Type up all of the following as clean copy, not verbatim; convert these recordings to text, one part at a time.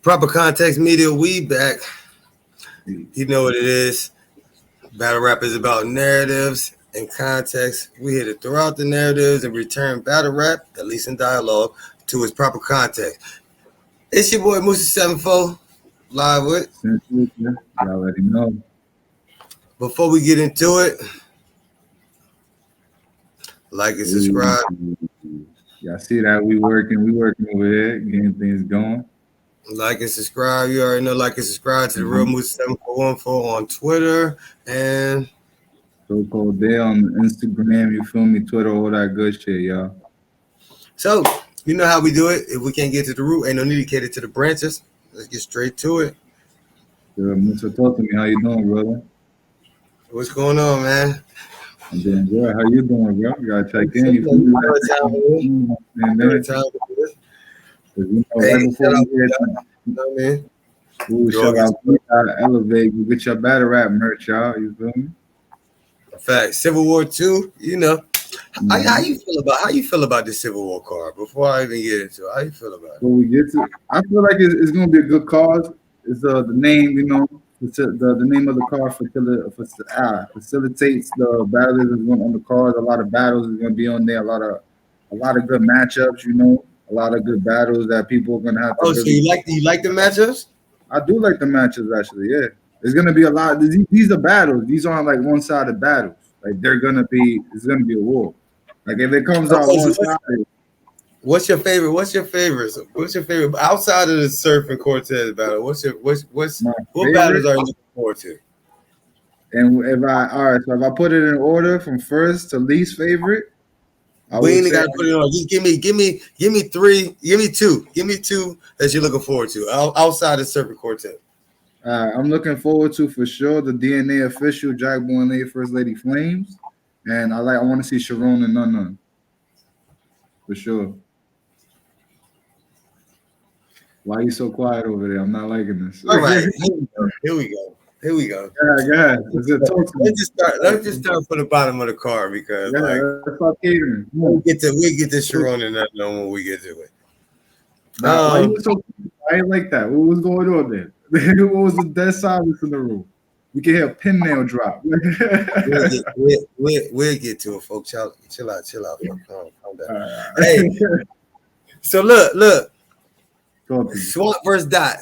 Proper Context Media, we back. You know what it is. Battle rap is about narratives and context. We hit it throughout the narratives and return battle rap, at least in dialogue, to its proper context. It's your boy Musa 74, live with. You already know. Before we get into it, like and subscribe. Y'all see that we working over here, getting things going. Like and subscribe. You already know. Like and subscribe to the Real Musa 7414 on Twitter and So-called day on Instagram, you feel me? Twitter, all that good shit, y'all. So, you know how we do it. If we can't get to the root, ain't no need to cater to the branches. Let's get straight to it. Musa, talk to me. How you doing, brother? What's going on, man? I'm doing good. How you doing, bro? You gotta check in. Shout out to Elevate. You get your battle rap merch, y'all. You feel me? In fact, Civil War II, you know. How you feel about this Civil War card? Before I even get into it, how you feel about it? Before we get to, I feel like it's gonna be a good cause. It's the name, you know, the name of the card facilitates the battles on the card. A lot of battles is gonna be on there. A lot of good matchups, you know. A lot of good battles that people are gonna have to. So you like the matchups? I do like the matchups actually. Yeah, there's gonna be a lot. These are battles. These aren't like one-sided battles. Like it's gonna be a war. Like if it comes out one-sided. What's your favorite? What's your favorite outside of the Surf and Cortez battle? What battles are you looking forward to? And if I put it in order from first to least favorite, we ain't gotta put it on. Just give me three, give me two that you're looking forward to outside of Surf and Cortez. I'm looking forward to for sure the DNA official Jack Boy and Lady First Lady Flames, and I want to see Sharon and None for sure. Why are you so quiet over there? I'm not liking this. All right, here we go. Yeah. Let's just start from the bottom of the card because we'll get to Sharon and None when we get to it. I ain't like that. What was going on there? What was the dead silence in the room? We can hear a pin nail drop. We'll get to it, folks. Chill out. Calm down. Hey, so look. Swamp versus Dot.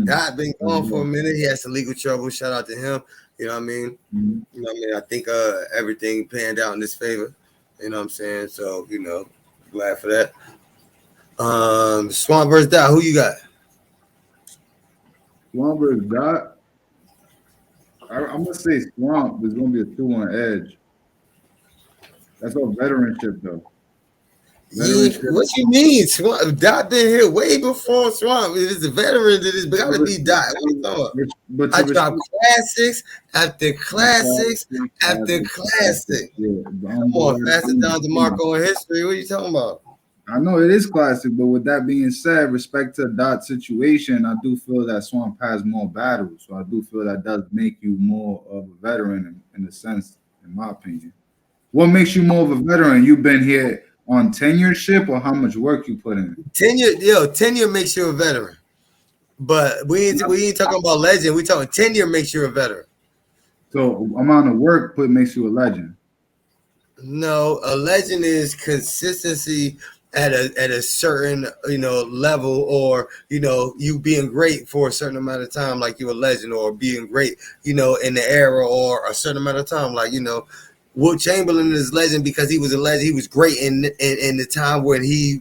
Dot been gone for a minute. He had some legal trouble. Shout out to him. You know what I mean? You know what I mean? I think everything panned out in his favor. You know what I'm saying? So, you know, glad for that. Swamp versus Dot. Who you got? Swamp versus Dot. I'm gonna say Swamp. There's gonna be a 2-on edge. That's all veteranship though. What you mean? Swamp Dot been here way before Swamp. It is a veteran that is gotta be Dot. What you talking about? I dropped classics after classics after classics. Come on, pass it down to Marco in history. What are you talking about? I know it is classic, but with that being said, respect to Dot's situation, I do feel that Swamp has more battles. So I do feel that does make you more of a veteran in a sense, in my opinion. What makes you more of a veteran? You've been here on tenureship or how much work you put in? Tenure makes you a veteran. But we ain't talking about legend. We talking tenure makes you a veteran. So amount of work makes you a legend. No, a legend is consistency at a certain level, or you being great for a certain amount of time, like you're a legend, or being great in the era or a certain amount of time, like Wilt Chamberlain is legend because he was a legend. He was great in the time when he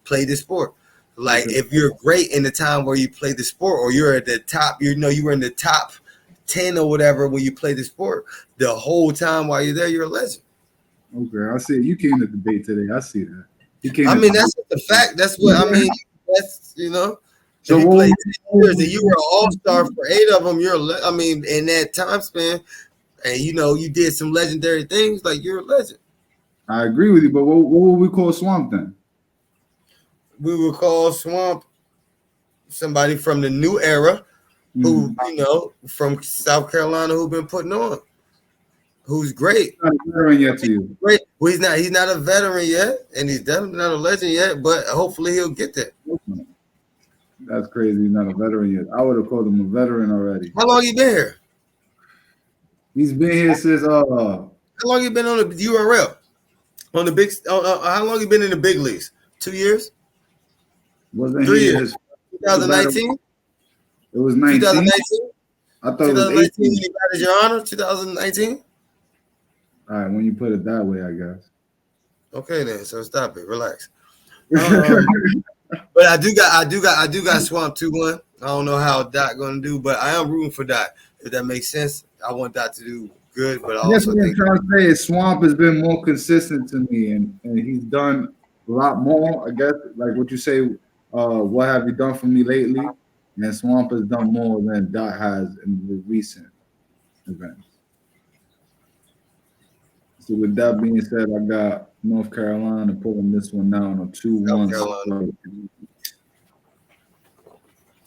played the sport. Like if you're great in the time where you play the sport, or you're at the top, you were in the top 10 or whatever when you play the sport, the whole time while you're there, you're a legend. Okay, I see. You came to debate today. I see that. That's the fact. That's what I mean. That's So you played 10 years and you were an all-star for 8 of them. In that time span, and you did some legendary things. Like you're a legend. I agree with you, but what would we call Swamp then? We would call Swamp somebody from the new era, who from South Carolina, who've been putting on. Who's great? Not a veteran yet to you. Great. Well, he's not a veteran yet, and he's definitely not a legend yet. But hopefully he'll get there. That's crazy. He's not a veteran yet. I would have called him a veteran already. How long you been here? He's been here since How long you been on the URL? On the big? How long you been in the big leagues? 2 years? wasn't 3 he years? his 2019? It was 19. 2019? I thought it was 2019 18. when you got your honor? 2019? All right, when you put it that way, I guess. Okay then, so stop it. Relax. But I do got Swamp 2-1. I don't know how Dot gonna do, but I am rooting for Dot. If that makes sense. I want Dot to do good, but I That's also what I'm think trying to say. Is Swamp has been more consistent to me, and he's done a lot more. I guess, like what you say. What have you done for me lately? And Swamp has done more than Dot has in the recent events. So with that being said, I got North Carolina pulling this one down on 2-1.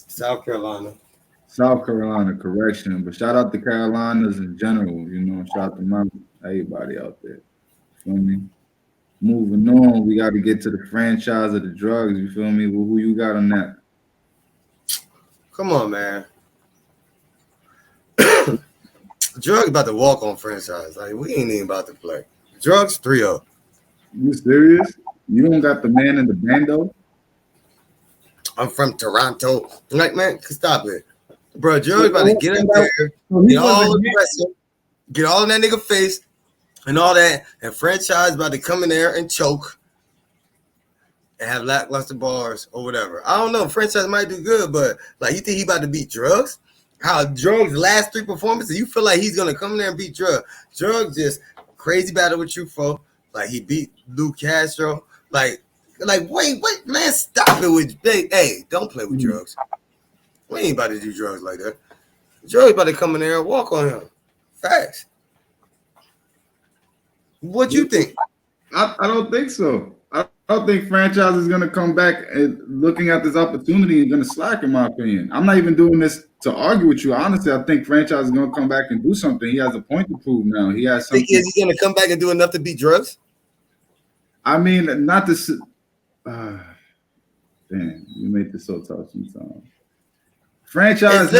South Carolina. South Carolina, correction. But shout out to Carolinas in general. You know, shout out to everybody out there. Feel me? Moving on, we got to get to the franchise of the drugs. You feel me? Well, who you got on that? Come on, man. Drugs about to walk on franchise. Like we ain't even about to play. Drugs 3-0. You serious? You don't got the man in the bando? I'm from Toronto. Like, man, stop it. Bro, Drugs about to get up there, get all aggressive, get all in that nigga face and all that, and franchise about to come in there and choke and have lackluster bars or whatever. I don't know. Franchise might do good, but like you think he about to beat Drugs? How Drugs last 3 performances, you feel like he's gonna come in there and beat Drugs. Drugs just crazy battle with Truffaut. Like he beat Luke Castro. Like wait, man, stop it with hey, don't play with Drugs. We ain't about to do Drugs like that. Drugs about to come in there and walk on him. Facts. What you think? I don't think so. I don't think franchise is going to come back and looking at this opportunity and going to slack, in my opinion. I'm not even doing this to argue with you. Honestly, I think franchise is going to come back and do something. He has a point to prove now. He has something. Is he going to come back and do enough to beat Drugs? I mean, not to. Damn, you make this so tough sometimes. Franchise.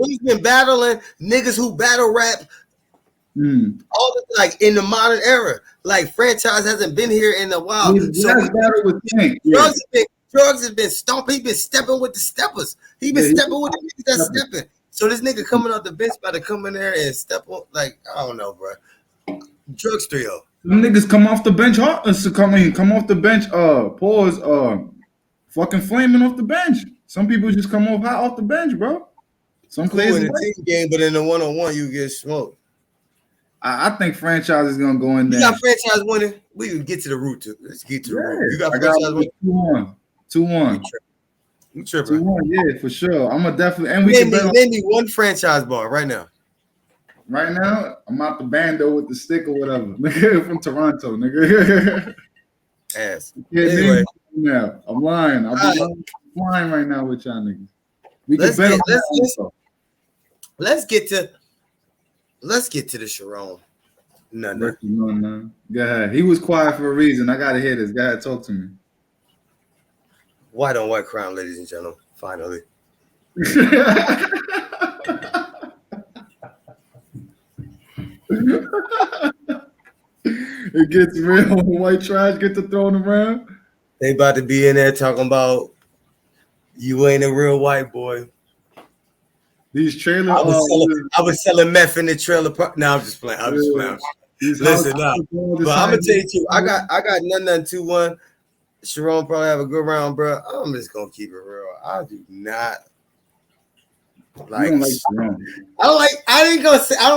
He's been battling niggas who battle rap all the, like in the modern era. Like franchise hasn't been here in a while. Drugs has been stomping. He been stepping with the steppers. He been stepping with the niggas that's stepping. So this nigga coming off the bench about to come in there and step on. Like I don't know, bro. Drugs 3-0. Some niggas come off the bench hard. Come off the bench. Pause. Fucking flaming off the bench. Some people just come off hot off the bench, bro. Some players in the team game, but in the 1-on-1 you get smoked. I think franchise is gonna go in there. You got franchise winning. We can get to the root. Let's get to the root. You got franchise winning. 2-1. You tripping? 2-1, yeah, for sure. I'm gonna definitely. And we name me one franchise bar right now. Right now, I'm out the bando with the stick or whatever. Nigga from Toronto, nigga. Ass. Yeah, anyway. Now I'm lying. I'm lying right now with y'all niggas. We can bet on let's get to the Sharon. No. Go ahead. He was quiet for a reason. I gotta hear this. Go ahead, talk to me. White on white crown, ladies and gentlemen. Finally. It gets real when white trash get to throwing around. They about to be in there talking about you ain't a real white boy. These trailers. I was selling meth in the trailer park. No, I'm just playing. I'm just playing. Listen, but I'm gonna tell you too. I got nothing 2-1. Sharon probably have a good round, bro. I'm just gonna keep it real. I do not like. I ain't gonna say I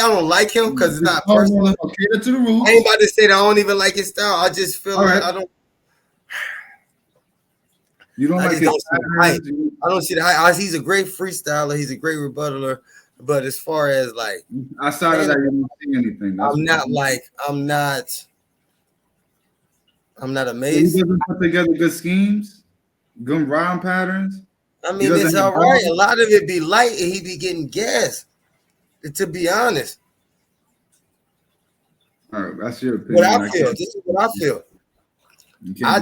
don't like him because it's not personal. Cater to the rules. I ain't about to say that I don't even like his style. I just feel like I don't. You don't like his I don't see the hype. He's a great freestyler. He's a great rebuttaler. But as far as like outside of that, you don't see anything. I'm not amazed. He doesn't put together good schemes, good rhyme patterns. I mean, it's all right. A lot of it be light and he be getting gas. To be honest. All right, that's your opinion. This is what I feel. I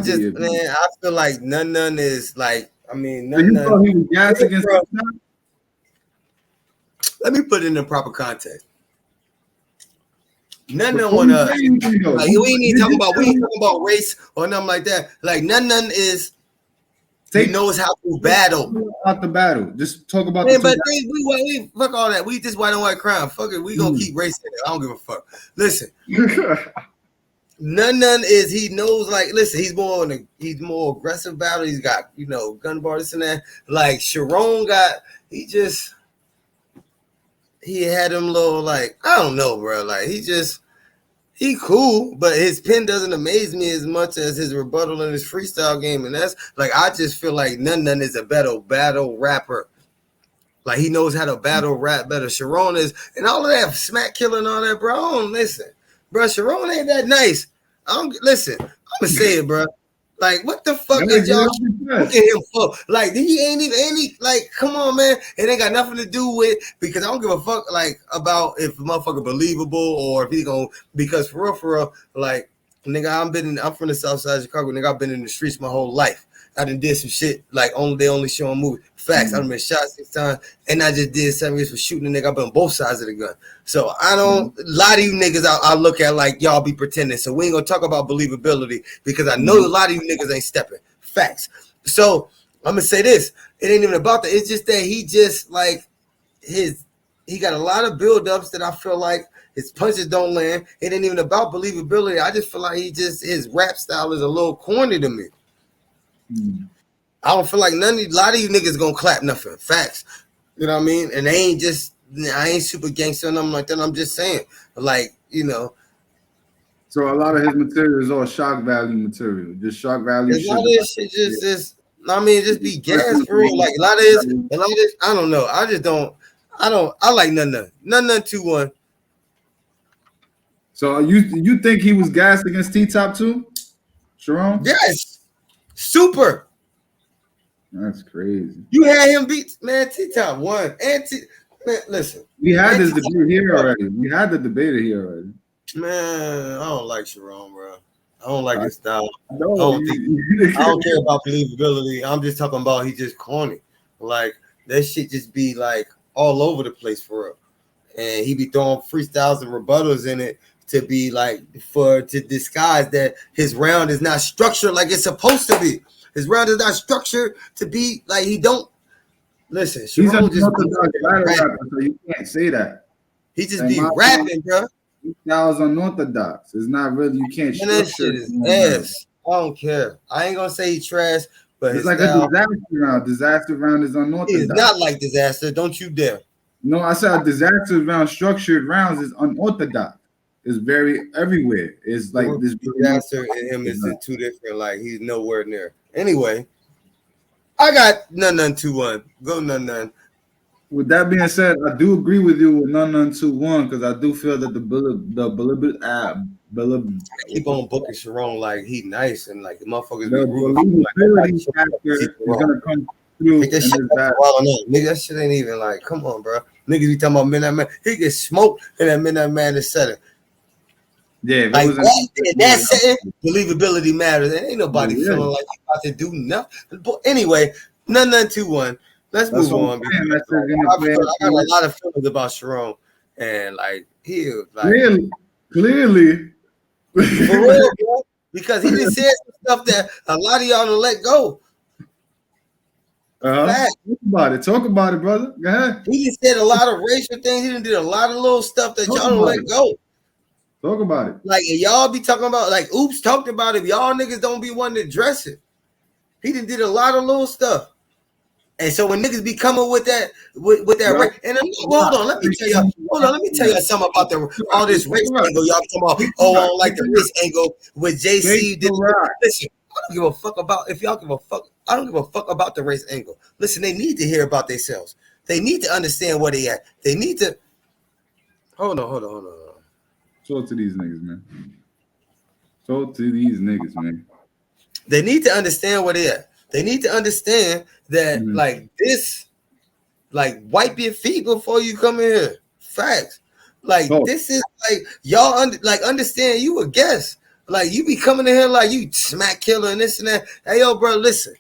feel like none is like I mean, So you thought he was gas against bro. T-Top? Let me put it in the proper context. None But want to like we ain't talking about race or nothing like that. Like none is he knows how to battle. Out the battle. Just talk about Man, but we fuck all that. We just white on white crime. Fuck it. We gonna keep racing it. I don't give a fuck. Listen. None is he knows like listen, he's more aggressive battle. He's got, you know, gun bar this and that. Like Sharon got he had him little like, I don't know, bro. Like he cool, but his pen doesn't amaze me as much as his rebuttal and his freestyle game. And that's like I just feel like None is a battle rapper. Like he knows how to battle rap better. Sharon is, and all of that smack killing, all that, bro. I don't listen, bro. Sharon ain't that nice. I don't listen. I'm gonna say it, bro. Like what the fuck is y'all looking at him for? Like he ain't even like. Come on, man. It ain't got nothing to do with because I don't give a fuck like about if the motherfucker believable or if he gonna because for real, like nigga, I'm from the South Side of Chicago. Nigga, I've been in the streets my whole life. I done did some shit like they only showing movies. Facts. I done been shot 6 times, and I just did 7 years for shooting a nigga. I've been on both sides of the gun. So I don't. A lot of you niggas I look at like y'all be pretending. So we ain't gonna talk about believability because I know a lot of you niggas ain't stepping. Facts. So I'm gonna say this. It ain't even about that. It's just that he just like he got a lot of buildups that I feel like his punches don't land. It ain't even about believability. I just feel like his rap style is a little corny to me. I don't feel like a lot of you niggas gonna clap nothing. Facts. You know what I mean? And I ain't super gangster or nothing like that. I'm just saying, like, you know. So a lot of his material is all shock value material. Just shock value shit. A lot of this shit just just be gas for real. Like a lot of this, I don't know. I like none 2-1. So you think he was gassed against T-Top too? Sharon? Yes. Super. That's crazy. You had him beat, man. T-Top won. And man, listen. We had this debate here already. We had the debate here already. Man, I don't like Sharon, bro. I don't like his style. I I don't care about believability. I'm just talking about he's just corny. Like that shit just be like all over the place for real. And he be throwing freestyles and rebuttals in it to be like to disguise that his round is not structured like it's supposed to be. His round is not structured to be like he don't listen. He's a just rapper, so you can't say that. He just be rapping, bro. That was unorthodox. It's not really. You can't. And that shit is ass. I don't care. I ain't gonna say he trash, but it's like a disaster round. Disaster round is unorthodox. It's not like disaster. Don't you dare. No, I said a disaster round. Structured rounds is unorthodox. It's very everywhere. It's like this disaster and him is two different. Like he's nowhere near. Anyway, I got none 2-1. Go none. With that being said, I do agree with you with none 2-1 because I do feel that the keep on booking Sharon like he nice and like the motherfuckers the believability factor is gonna come through. Nigga, that shit ain't even like, come on, bro. Niggas be talking about Midnight Man. He gets smoked in that Midnight Madness setting. Yeah, like that setting, believability matters. And ain't nobody feeling like you about to do nothing. But anyway, none 2-1. Let's move on. I got a lot of feelings about Sharon, and like he like clearly for real, bro, because he just said some stuff that a lot of y'all don't let go. Talk about it, brother. Go ahead. He just said a lot of racial things. He done did a lot of little stuff that y'all don't let go. Talk about it. Like y'all be talking about, like Oops talked about it. Y'all niggas don't be wanting to address it. He done did a lot of little stuff. And so when niggas be coming with that, race, and hold on, let me tell you something about all this race angle. Y'all talking about, I don't like the race angle with JC. Listen, I don't give a fuck about if y'all give a fuck. I don't give a fuck about the race angle. Listen, they need to hear about themselves. They need to understand where they at. They need to hold on. Talk to these niggas, man. Talk to these niggas, man. They need to understand where they at. They need to understand that like this, like wipe your feet before you come in here. Facts. Like this is like y'all understand you a guest. Like you be coming in here like you smack killer and this and that. Hey yo, bro, listen.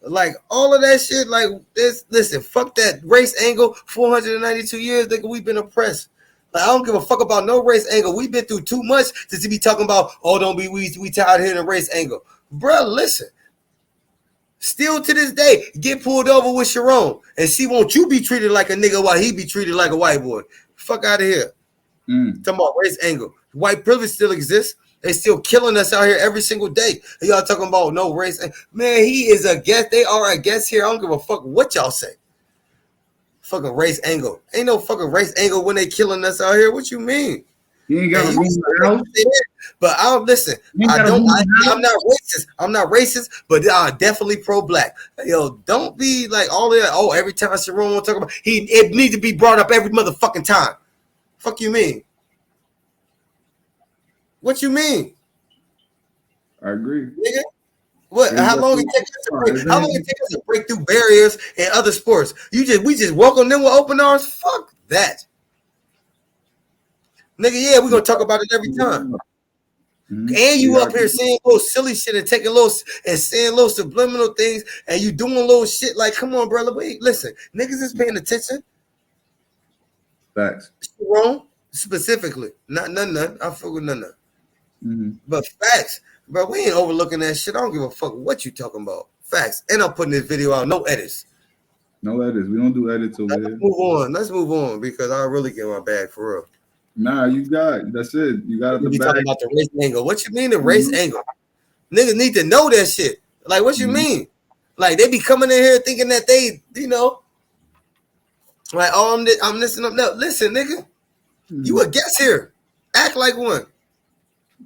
Like all of that shit, like this. Listen, fuck that race angle. 492 years, nigga, we've been oppressed. Like I don't give a fuck about no race angle. We've been through too much to be talking about. Oh, don't be we tired here in a race angle, bro. Listen, still to this day, get pulled over with Sharon, and she won't you be treated like a nigga while he be treated like a white boy. Fuck out of here. Talking about race angle. White privilege still exists. They still killing us out here every single day. And y'all talking about no race. Man, he is a guest. They are a guest here. I don't give a fuck what y'all say. Fucking race angle. Ain't no fucking race angle when they killing us out here. What you mean? You ain't got a room in the house. But I don't listen. I'm not racist. I'm not racist, but I'm definitely pro-black. Yo, don't be like all that. Oh, every time Sharon want to talk about it needs to be brought up every motherfucking time. Fuck you mean? What you mean? I agree. Nigga? What? How long it take us to break through barriers in other sports? We just welcome them with open arms? Fuck that. Nigga, yeah, we're gonna talk about it every time. And you up here saying little silly shit and taking little and saying little subliminal things and you doing little shit like, come on, brother. Wait, listen, niggas is paying attention. Facts. Wrong, specifically. Not none. I fuck with none. But facts, bro, we ain't overlooking that shit. I don't give a fuck what you talking about. Facts. And I'm putting this video out. No edits. No edits. We don't do edits over here. Let's move on because I really get my bag for real. Nah, you got that's it. You got the bag. Talking about the race angle. What you mean the race angle? Niggas need to know that shit. Like, what you mean? Like, they be coming in here thinking that they, you know, like, oh, I'm listening up now. Listen, nigga, you a guest here. Act like one.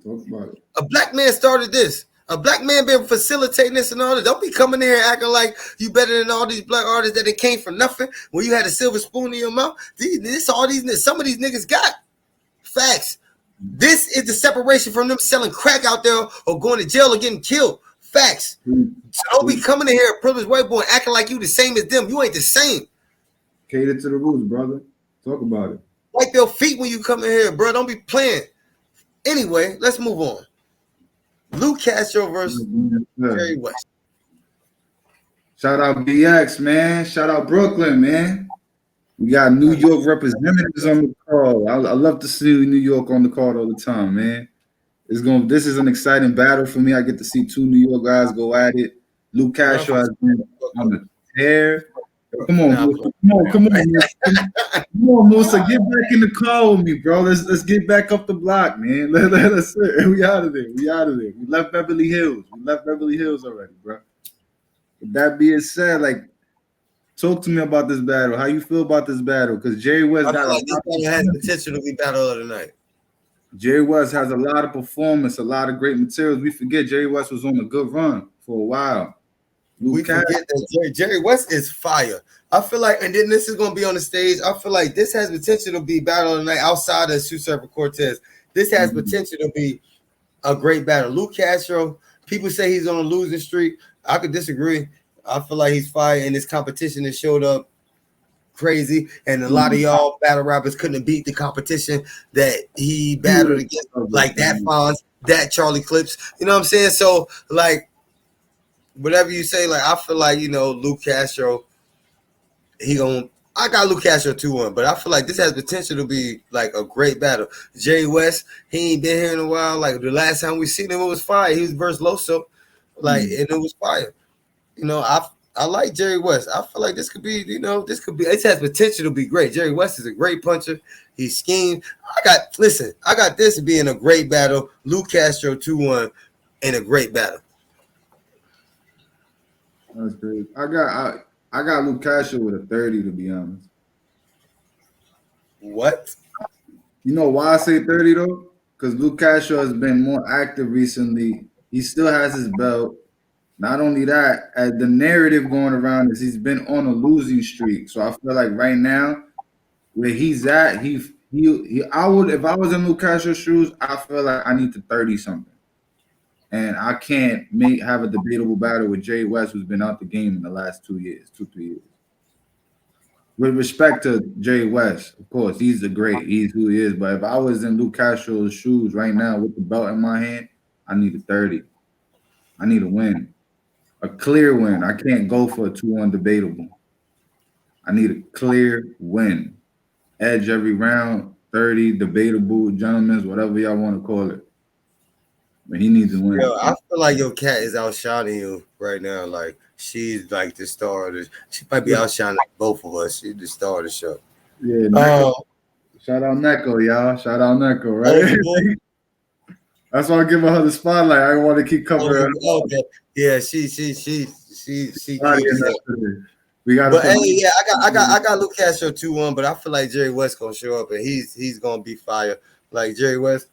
Talk about it. A black man started this. A black man been facilitating this and all that. Don't be coming in here acting like you better than all these black artists that it came from nothing when you had a silver spoon in your mouth. Some of these niggas got facts. This is the separation from them selling crack out there or going to jail or getting killed. Facts. So don't be coming in here a privileged white boy and acting like you the same as them. You ain't the same. Cater to the rules, brother. Talk about it. Wipe your feet when you come in here, bro. Don't be playing. Anyway, let's move on. Lou Castro versus Jerry West. Shout out BX, man. Shout out Brooklyn, man. We got New York representatives on the call. I love to see New York on the call all the time, man. This is an exciting battle for me. I get to see two New York guys go at it. Lou Castro has been on the tear. Come on, Musa. Get back in the car with me, bro. Let's get back up the block, man. Let's we out of there. We left Beverly Hills. Already, bro. With that being said, like, talk to me about this battle. How you feel about this battle? Because Jerry West has potential to be battle of the night. Jerry West has a lot of performance, a lot of great materials. We forget Jerry West was on a good run for a while. We forget that Jerry West is fire. I feel like, and then this is going to be on the stage. I feel like this has potential to be battle of the night outside of Sue Surfer Cortez. This has potential to be a great battle. Lou Castro, people say he's on a losing streak. I could disagree. I feel like he's fire, and this competition has showed up crazy, and a lot of y'all battle rappers couldn't beat the competition that he battled against, like that Fonz, that Charlie Clips. You know what I'm saying? So, like, whatever you say, like, I feel like, you know, Lou Castro, I got Lou Castro 2-1, but I feel like this has potential to be like a great battle. Jerry West, he ain't been here in a while. Like, the last time we seen him, it was fire. He was versus Loso, like, and it was fire. You know, I like Jerry West. I feel like this could be, it has potential to be great. Jerry West is a great puncher. He schemed. I got this being a great battle. Lou Castro 2-1 in a great battle. That's great. I got Lou Castro with a 30, to be honest. What? You know why I say 30 though? Because Lou Castro has been more active recently. He still has his belt. Not only that, the narrative going around is he's been on a losing streak. So I feel like right now, where he's at, I would, if I was in Lou Castro's shoes, I feel like I need to 30 something. And I can't have a debatable battle with Jay West, who's been out the game in the last 2 years, 3 years. With respect to Jay West, of course, he's who he is. But if I was in Lou Castro's shoes right now with the belt in my hand, I need a 30. I need a win. A clear win. I can't go for a 2-1 debatable. I need a clear win. Edge every round, 30, debatable, gentlemen's, whatever y'all want to call it. But he needs to win. Yo, I feel like your cat is outshining you right now. Like she's like the star of this. She might be outshining both of us. She's the star of the show. Yeah, Neko. Shout out Neko, y'all. Shout out Neko, right? That's why I give her the spotlight. I want to keep covering. Okay. Yeah, she we got. But hey, yeah, I got Luke Castro 2-1, but I feel like Jerry West gonna show up and he's gonna be fire. Like Jerry West,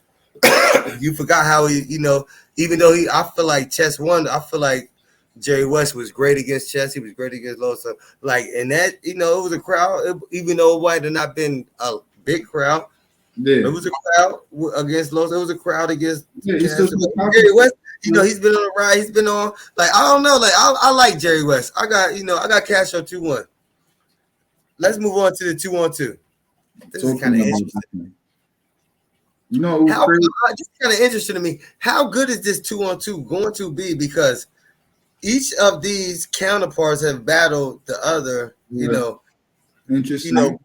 you forgot how he, even though I feel like Chess won. I feel like Jerry West was great against Chess. He was great against Losa. Like, and that, it was a crowd, even though it might have not been a big crowd. Yeah. It was a crowd against Losa. It was a crowd against Jerry West. He's been on the ride. He's been on, like, I don't know. Like, I like Jerry West. I got Castro 2-1. Let's move on to the 2-on-2. This is kind of interesting. Just kind of interesting to me. How good is this 2-on-2 going to be? Because each of these counterparts have battled the other, interesting.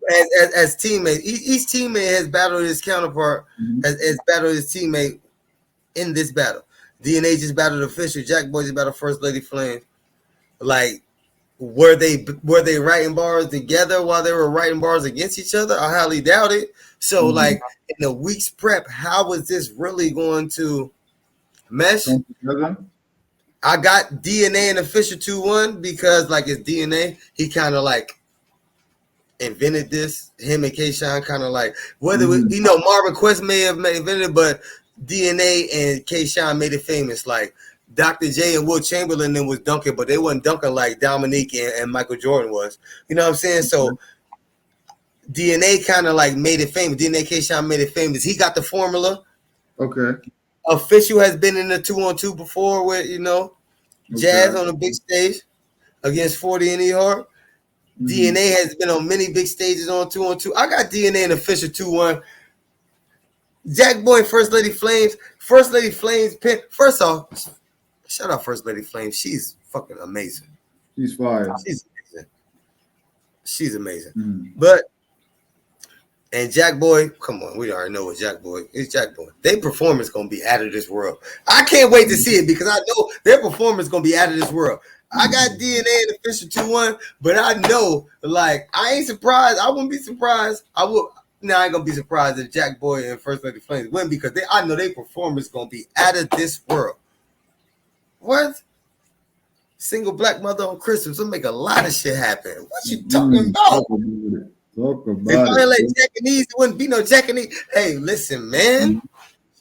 As teammates. Each teammate has battled his counterpart, has battled his teammate in this battle. DNA just battled Official. Jack Boy just battled First Lady Flame. Like, were they writing bars together while they were writing bars against each other? I highly doubt it. So, like, in a week's prep, how was this really going to mesh? I got DNA and Official 2-1 because, like, it's DNA. He kind of, like, invented this. Him and K-Shine kind of, like, whether Marvin Quest may have invented it, but DNA and K-Shine made it famous. Like, Dr. J and Will Chamberlain then was dunking, but they wasn't dunking like Dominique and Michael Jordan was. You know what I'm saying? So DNA kind of like made it famous. DNA K-Shine made it famous. He got the formula. Okay. Official has been in the 2-on-2 before with, Jazz on the big stage against 40 and E-Hart. DNA has been on many big stages on 2-on-2. I got DNA and Official 2-1. Jack Boy and First Lady Flames. First Lady Flames pin. First off, shout out First Lady Flames. She's fucking amazing. She's fire. She's amazing. But and Jack Boy, come on, we already know what Jack Boy is. Jack Boy. Their performance gonna be out of this world. I can't wait to see it because I know their performance gonna be out of this world. I got DNA and Official 2-1, but I know, like, I ain't surprised. I wouldn't be surprised. I ain't gonna be surprised if Jack Boy and First Lady Flames win because I know their performance gonna be out of this world. What? Single black mother on Christmas will make a lot of shit happen. What you talking about? If I let Jackanese, it wouldn't be no Jackanese. Hey, listen, man.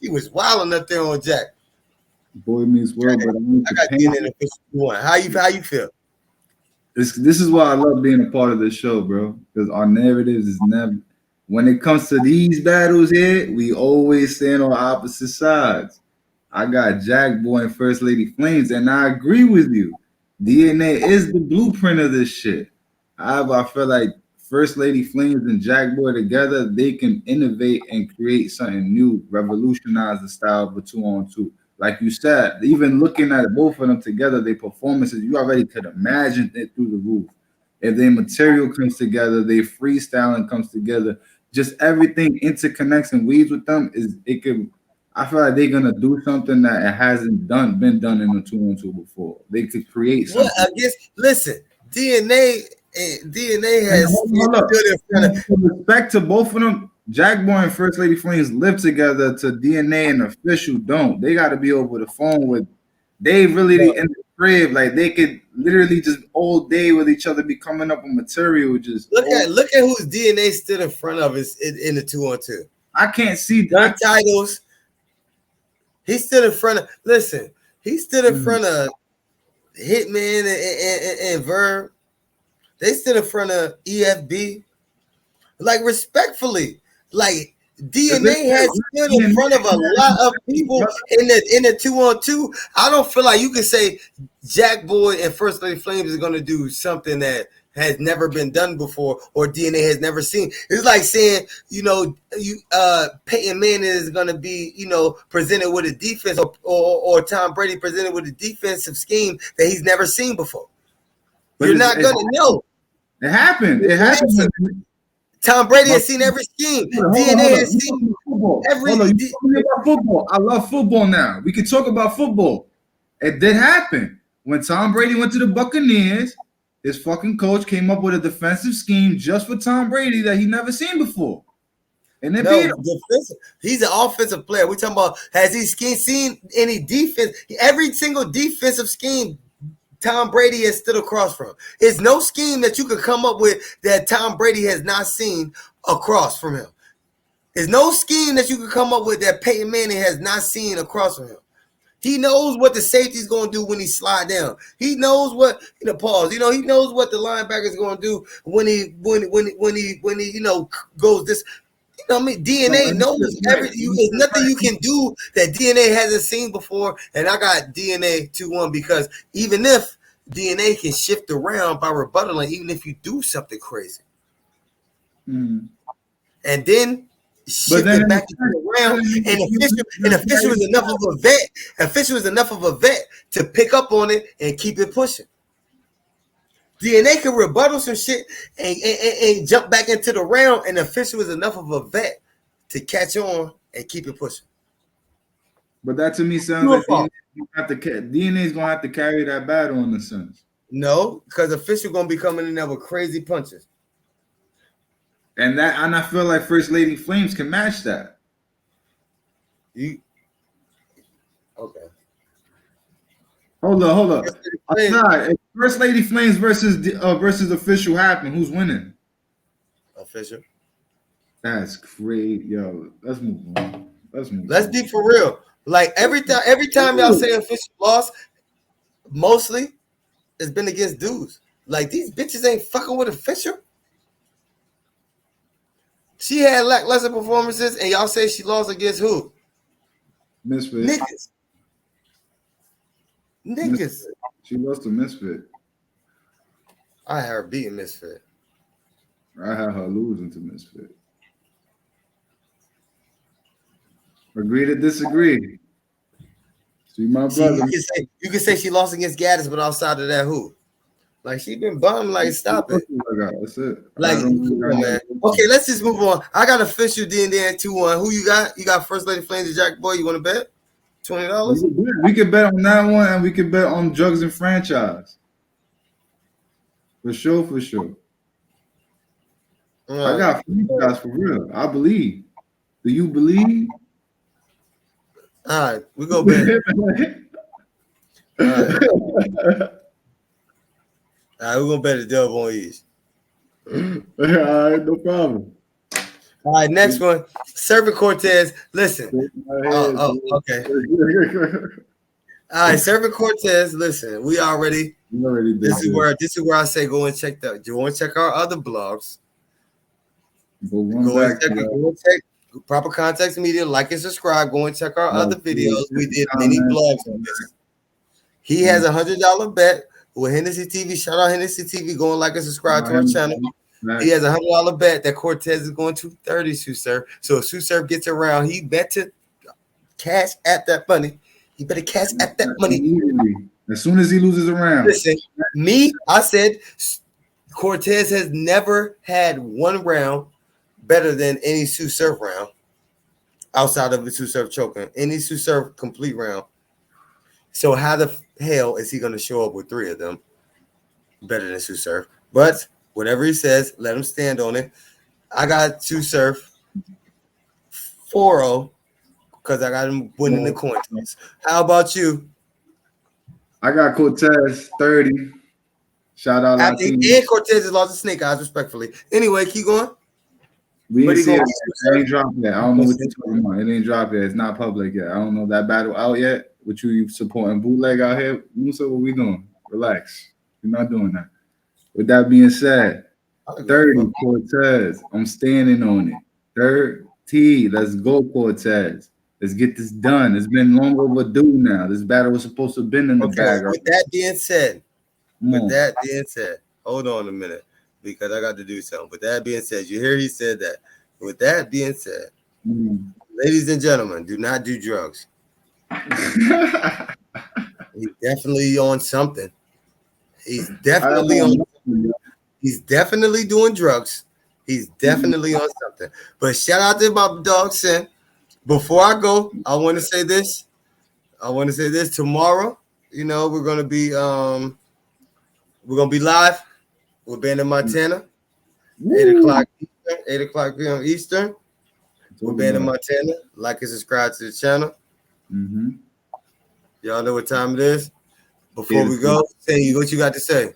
She was wilding up there on Jack. Boy meets world, but I got DNA and Official 2-1. How you feel? This is why I love being a part of this show, bro. Because our narratives is never. When it comes to these battles here, we always stand on opposite sides. I got Jack Boy and First Lady Flames, and I agree with you. DNA is the blueprint of this shit. However, I feel like First Lady Flames and Jack Boy together, they can innovate and create something new, revolutionize the style of a 2-on-2. Like you said, even looking at both of them together, their performances, you already could imagine it through the roof. If their material comes together, their freestyling comes together, just everything interconnects and weaves with them. I feel like they're gonna do something that it hasn't been done in a 2-on-2 before. They could create something. Well, I guess, listen, DNA has respect to both of them. Jack Boy and First Lady Flames live together. To DNA and Official don't. They got to be over the phone with. They really in the crib, like they could literally just all day with each other, be coming up with material. Just look at whose DNA stood in front of us in the 2-on-2. I can't see that titles. He stood in front of. Listen, he stood in front of Hitman and Verb. They stood in front of EFB. Like, respectfully, like DNA has stood in front of a lot of people in the 2-on-2. I don't feel like you can say Jack Boy and First Lady Flames is gonna do something that has never been done before or DNA has never seen. It's like saying, Peyton Manning is going to be, presented with a defense or Tom Brady presented with a defensive scheme that he's never seen before. But you're not going to know. It happened. It happened. Tom Brady has seen every scheme. DNA has seen every. About football. I love football now. We can talk about football. It did happen. When Tom Brady went to the Buccaneers, his fucking coach came up with a defensive scheme just for Tom Brady that he never seen before. And then he's an offensive player. We're talking about, has he seen any defense? Every single defensive scheme Tom Brady has stood across from. There's no scheme that you could come up with that Tom Brady has not seen across from him. There's no scheme that you could come up with that Peyton Manning has not seen across from him. He knows what the safety's going to do when he slide down. He knows what pause. He knows what the linebacker's going to do when he goes this. DNA knows everything. There's nothing you can do that DNA hasn't seen before. And I got DNA 2-1 because even if DNA can shift around by rebuttaling, even if you do something crazy, and then shift it back around, and official is enough of a vet. Official is enough of a vet to pick up on it and keep it pushing. DNA can rebuttal some shit and jump back into the round, and the official is enough of a vet to catch on and keep it pushing. But that to me sounds like DNA is going to have to carry that battle in a sense. No, because the official going to be coming in there with crazy punches. And I feel like First Lady Flames can match that. Okay. Hold up. If First Lady Flames versus official happen, who's winning? Official. That's great, yo. Let's move on. Let's be for real. Like every time y'all say official loss, mostly it's been against dudes. Like these bitches ain't fucking with official. She had lackluster performances, and y'all say she lost against who? Misfit. Niggas. She lost to Misfit. I had her beating Misfit. I had her losing to Misfit. Agree to disagree. See, my brother. You can say she lost against Gaddis, but outside of that, who? Like she been bummed. Like stop it. That's it. Like man. Okay, let's just move on. I got official DNA 2-1. Who you got? You got First Lady Flames and Jack Boy. You want to bet? $20? We could bet on that one, and we could bet on Drugs and Franchise. For sure. I got franchise for real. I believe. Do you believe? All right, we go bet. All right, we're gonna bet a dub on each. All right, no problem. All right, next one. Servant Cortez. Listen. Okay. All right, Servant Cortez. Listen, we already did this is where I say go and check that. You want to check our other blogs? Go and check Proper Context Media. Like and subscribe. Go and check our other videos. We did many blogs on this. He has $100 bet with Hennessy TV. Shout out Hennessy TV. Go and like and subscribe to our channel. Nice. He has $100 bet that Cortez is going to 30 Susurf. So if Susurf gets around, he bet to cash at that money. He better cash at that money. As soon as he loses a round. Listen, I said Cortez has never had one round better than any Susurf round outside of the Susurf choking. Any Susurf complete round. So how the hell is he going to show up with 3 of them better than Susurf? But whatever he says, let him stand on it. I got Susurf 4-0 because I got him winning the coin toss. How about you? I got Cortez 30. Shout out. And Cortez has lost the snake eyes, respectfully. Anyway, keep going. We ain't see it. It ain't dropped yet. I don't know what you're talking about. It ain't dropped yet. It's not public yet. I don't know that battle out yet. What you supporting bootleg out here? Musa, what we doing? Relax. We're not doing that. With that being said, 30 Cortez. I'm standing on it. 30. Let's go, Cortez. Let's get this done. It's been long overdue now. This battle was supposed to have been in the bag. With that being said, Hold on a minute, because I got to do something. With that being said, you hear he said that. With that being said, ladies and gentlemen, do not do drugs. He's definitely on something. He's definitely on. He's definitely doing drugs. He's definitely on something. But shout out to my dog Sin. Before I go, I want to say this. Tomorrow, we're gonna be live with Band Montana. 8 o'clock Eastern, 8 o'clock p.m. Eastern. With Band Montana. Like and subscribe to the channel. Y'all know what time it is. Before we go, say what you got to say.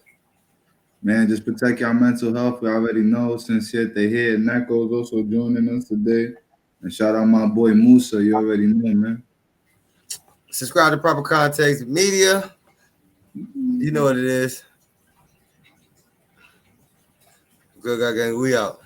Man, just protect your mental health. We already know. Sincere here. Neko's also joining us today. And shout out my boy Musa. You already know, man. Subscribe to Proper Context Media. You know what it is. Good guy gang, we out.